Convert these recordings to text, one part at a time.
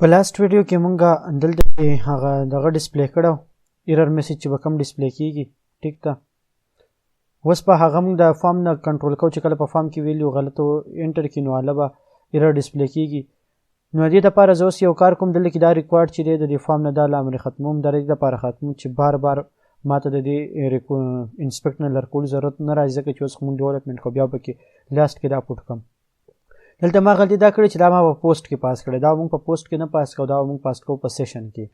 په لاست ویډیو کې مونږه دلته هغه دغه ډسپلی کړو ایرر میسج چې به کوم ډسپلی کیږي ټیک ده. اوس په هغه مونږ د فارم نه کنټرول کوو چې کله په فارم کې ویلیو غلط انټر کړي نو هله به ایرر ډسپلی کیږي. نو دې لپاره زه اوس یو کار کوم دلته کې دا ریکوارډ چې دی د دې فارم نه دا لامل ختموم د دې لپاره ختموم چې بار بار ماته د دې انسپیکټ نه لرکول ضرورت نه راځي ځکه چې اوس مونږ ډیولپمنټ کو بیا به کې لاست کې دا پوټ کوم. دلته ما غلطي دا کړې چې دا ما په پوسټ کې پاس کړی دا مونږ په پوسټ کې نه پاس کوو دا مونږ پاس کوو په سیشن کې.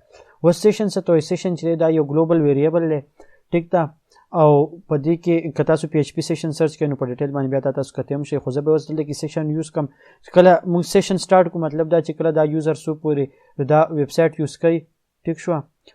اوس سیشن څه ته وایي سیشن چې دا یو ګلوبل ویریبل دی ټیک ده او په دې کې که تاسو پی ایچ پی سیشن سرچ کړئ نو په ډیټیل باندې بیا تاسو کته هم شي خو زه به اوس دلته کې سیشن یوز کوم کله مونږ سیشن سٹارټ کوو مطلب دا چې کله دا یوزر سو پورې دا ویب سایټ یوز کوي ټیک شو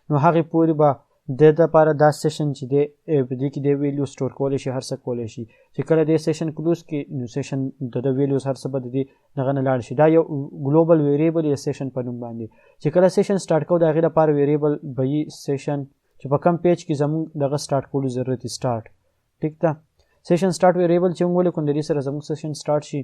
نو هغه پورې به د لپاره دا سیشن چې دی په دې کې د ویلیو سٹور کولی شي هر څه کولی شي چې کله د سیشن کلوز کې نو سیشن د ویلیوز هر څه به د دې دغه نه لاړ شي. دا یو ګلوبل ویریبل یا سیشن په نوم باندې چې کله سیشن سٹارټ کوو د هغې لپاره ویریبل به وي سیشن چې په کم پیج کې زموږ دغه سٹارټ کولو ضرورت دی سٹارټ ټیک ده. سیشن سٹارټ ویریبل چې موږ ولیکو د دې سره زموږ سیشن سٹارټ شي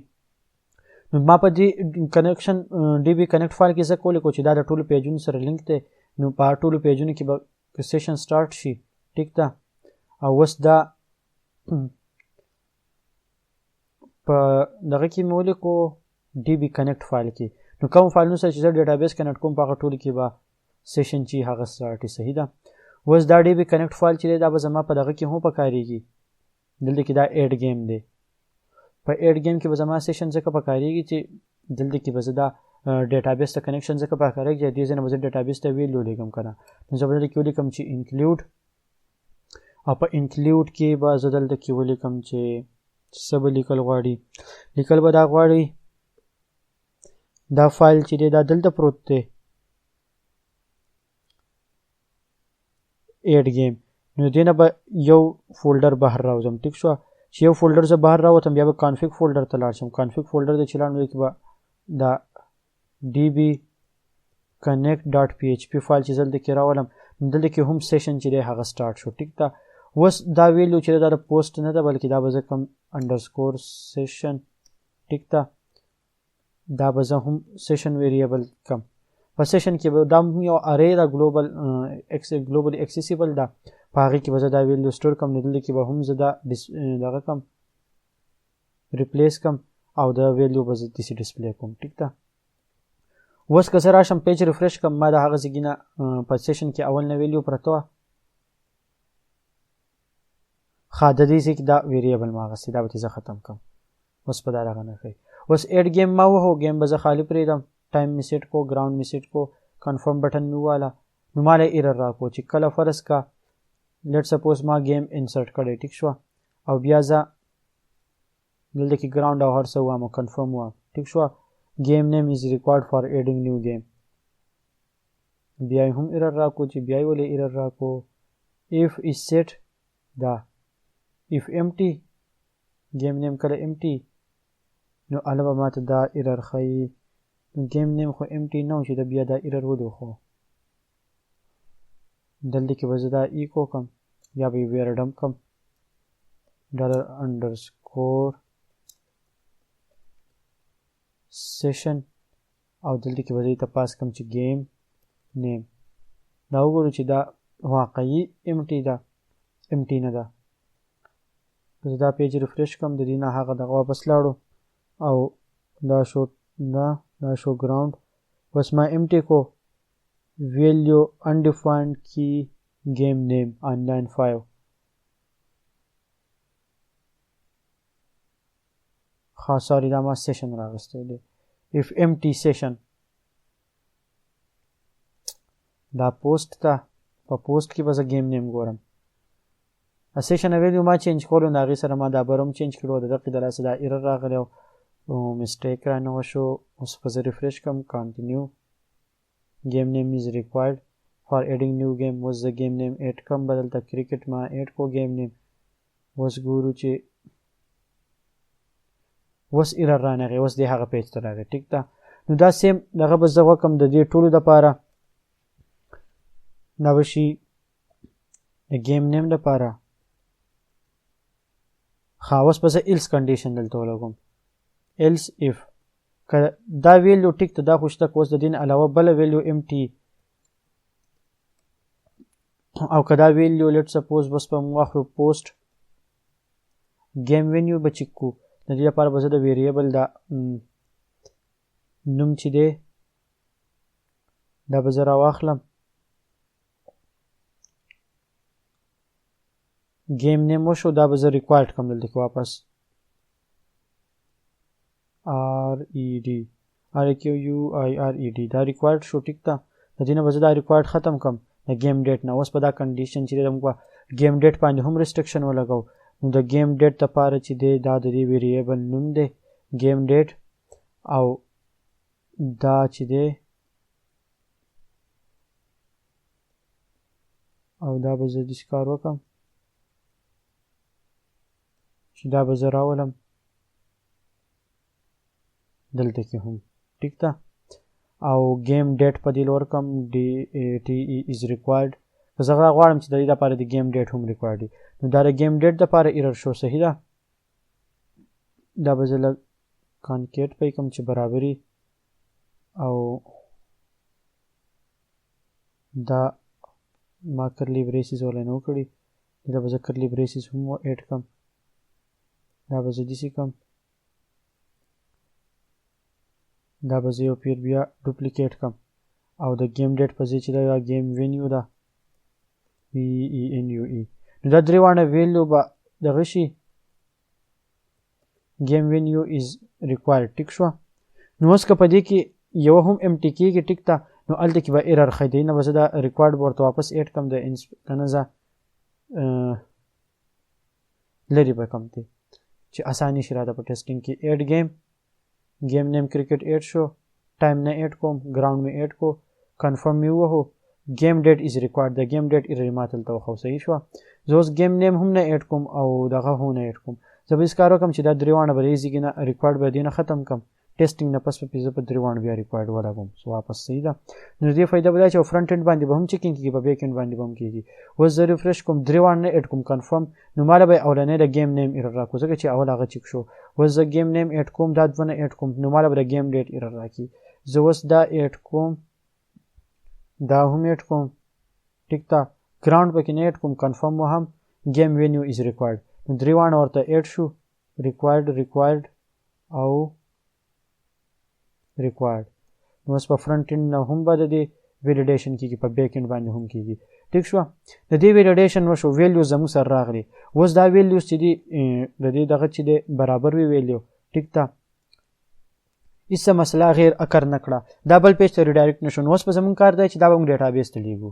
نو ما په دې کنیکشن ډي بي کنیکټ فایل کې څه کولی کو چې دا د ټولو پیجونو سره لینک دی نو په ټولو پیجونو کې به سیشن سٹارټ شي ټیک ده. او اوس دا په دغه کې مې ولیکو ډي بي کنیکټ فایل کې نو کوم فایلونو سره چې زه ډیټابیس کنیکټ کوم په هغه ټولو کې به سیشن چې هغه سٹارټ صحیح ده. اوس دا ډي بي کنیکټ فایل چې دی دا به زما په دغه کې هم پکارېږي دلته کې دا ایډ گیم دی په ایډ گیم کې به زما سیشن ځکه پکارېږي چې دلته کې به زه دا ډیټابیس ته کنیکشن ځکه پکارېږي چې دې ځای نه به زه ډیټابیس ته ویلیو لیږم که نه نو زه به دلته کې ولیکم چې انکلوډ او په انکلوډ کې به زه دلته کې ولیکم چې څه به لیکل غواړي لیکل به دا غواړي دا فایل چې دی دا دلته پروت دی ایډ گیم نو دې نه به یو فولډر بهر راوځم ټیک شوه چې یو فولډر زه بهر راوتم بیا به کانفیګ فولډر ته لاړ شم کانفیګ فولډر دی چې لاړم دې کې به دا db connect dot php فایل چې دلته کې راولم دلته کې هم سیشن چې دی هغه سٹارټ شو ټیک ده. اوس دا ویلیو چې دا د پوسټ نه ده بلکې دا به زه کوم انډرسکور سیشن ټیک ده دا به زه هم سیشن ویریبل کم په سیشن کې به دا یو ارې ده ګلوبل اکسیسیبل ده په هغې کې به زه دا ویلیو سټور کم نو دلته کې به هم زه دا دغه کم ریپلیس کم او دا ویلیو به زه داسې ډسپلی کوم ټیک ده. اوس که زه راشم پیج ریفریش کړم ما د هغه ځای نه په سیشن کې اول نه ویلیو پرته وه ښه د دې ځای کې دا ویریبل ما اخیستی دا به ترې زه ختم کړم اوس په دا دغه نه ښایي. اوس ایډ گیم ما وهو گیم به زه خالي پرېږدم ټایم مې سیټ کو ګراوند مې سیټ کو کنفرم بټن مې وواله نو ما له ایرر راکړو چې کله فرض کا لیټ سپوز ما گیم انسرټ کړی ټیک شوه او بیا زه دلته کې ګراوند او هر څه ووایم او کنفرم ووایم ټیک شوه game name is required for adding new game بیا هم ایرر راکو چې بیا ولې ایرر راکو if is set دا if empty game name کله empty نو علاوه ماته دا ایرر ښایي game name خو empty نه و چې دا بیا دا ایرر ودوخو دلته کې به زه دا ایکو کم یا به یې ویرډم کم $_ سیشن او دلته کې به زه ته پاس کم چې گیم نیم دا وګورو چې دا واقعي امټي ده امټي نه ده. زه دا پیج ریفریش کم د دې نه هغه دغه واپس لاړو او دا شو ګراوند بس ما امټي کو ویلیو undefined key game name on line 5 سوري دا ما سیشن راغستی دی if empty session دا پوسټ ته په پوسټ کې به زه گیم نیم ګورم سیشن ویلیو ما چینج کولو نو هغې سره ما دا بر هم چینج کړو د دقې د لاسه دا ایرر راغلی او مسټیک رانه وشو. اوس به زه ریفریش کړم کنټینیو گیم نیم از ریکوایرډ فار ایډینګ نیو گیم اوس زه گیم نیم ایډ کړم به دلته کرکټ ما ایډ کو گیم نیم اوس ګورو چې اوس ایرر رانغی اوس دی هغه پیج ته راغی ټیک ده. نو دا سیم دغه به زه وکړم د دې ټولو دپاره دا به شي د ګیم نیم دپاره ښه اوس به زه ایلس کنډیشن دلته ولګوم ایلس اف دا ویلیو ټیک ته دا خو شته که اوس د دې نه علاوه بله ویلیو empty او که دا ویلیو لیټ سپوز بس په موږ واخلو پوسټ گیم وینیو به چیک کو د دې لپاره به زه د ویریبل دا نوم چې دی دا به زه راواخلم گیم نیم وشو دا به زه ریکوایرډ کړم دلته کې واپس RED دا ریکوایرډ شو ټیک ده د دې نه به زه دا ریکوایرډ ختم کړم د گیم ډیټ نه اوس په دا کنډیشن چې دی موږ گیم ډیټ باندې هم ریسټرکشن ولګو نو د گیم ډیټ لپاره چې دی دا د دې ویریبل نوم دی گیم ډیټ او دا چې دی او دا به زه داسې کار وکړم چې دا به زه راولم دلته کې هم ټیک ده او گیم ډیټ په دې لور کم DATE is required که زه غواړم چې د دې لپاره د گیم ډیټ هم ریکوایرډ وي نو دا د گیم ډیټ لپاره ایرر شو صحیح ده دا به زه لږ کانکیټ پی کوم چې برابري او دا ما کرلی بریسز ولا نه وکړي دا به زه کرلی بریسز هم ایډ کړم دا به زه داسې کړم دا به زه یو پیر بیا ډوپلیکیټ کړم او د گیم ډیټ په ځای چې دا گیم وینیو ده VENUE نو دا درې واړه ویلیو به دغه شي گیم وینیو از ریکوایرډ ټیک شوه نو اوس که په دې کې یو هم empty کېږي ټیک ده نو هلته کې به ایرر ښیي دی نه به زه دا ریکوایرډ به ورته واپس ایډ کړم د که نه زه لرې به کړم دی چې اساني شي راته په ټیسټینګ کې ایډ گیم نیم کرکټ ایډ شو ټایم نه ایډ کوم ګراوند مې ایډ کو کنفرم مې ووهو گیم ډیټ از ریکوایرډ د گیم ډیټ ایرر ما دلته وښو صحیح شوه زه اوس گیم نیم هم نه ایډ کوم او دغه هم نه ایډ کوم زه به هېڅ کار وکړم چې دا درې واړه به ایزي کې نه ریکوایرډ به دې نه ختم کړم ټیسټینګ نه پس به زه په درې واړو بیا ریکوایرډ ولګوم سو واپس صحیح ده نو د دې فایده به دا چې فرنټ اینډ باندې به هم چیکینګ کېږي په بیک اینډ باندې به هم کېږي اوس زه ریفرش کوم درې واړه نه ایډ کوم کنفرم نو ماله به اولنی د گیم نیم ایرر راکړو ځکه چې اول هغه چیک شو اوس زه گیم نیم ایډ کوم دا دوه نه ایډ کوم نو ماله به د گیم ډیټ ایرر راکړي زه اوس دا ایډ کوم دا هم ایډ کوم ټیک ده ګراوند پکې نه ایډ کوم کنفرم وهم گیم وینیو از ریکوایرډ نو درې واړه ورته ایډ شو ریکوایرډ او ریکوایرډ نو اوس په فرنټ اینډ نه هم به د دې ویلیډیشن کېږي په بیک اینډ باندې هم کېږي ټیک شوه د دې ویلیډیشن وشو ویلیو زموږ سره راغلي اوس دا ویلیوز چې دي د دې دغه چې دی برابر وي ویلیو ټیک ده هېڅ مسله غیر اکر نه کړه دا بل پیج ته ریډایرکټ نه شو نو اوس به زموږ کار دی چې دا به موږ ډیټابیس ته لیږو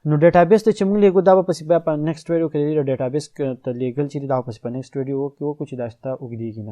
نو ډیټابیس ته چې موږ لیږو دا به پسې بیا په نیکسټ ویډیو کې د ډیټابیس ته لیږل چې دا به پسې په نیکسټ ویډیو کې وکړو چې دا شته اوږدېږي نه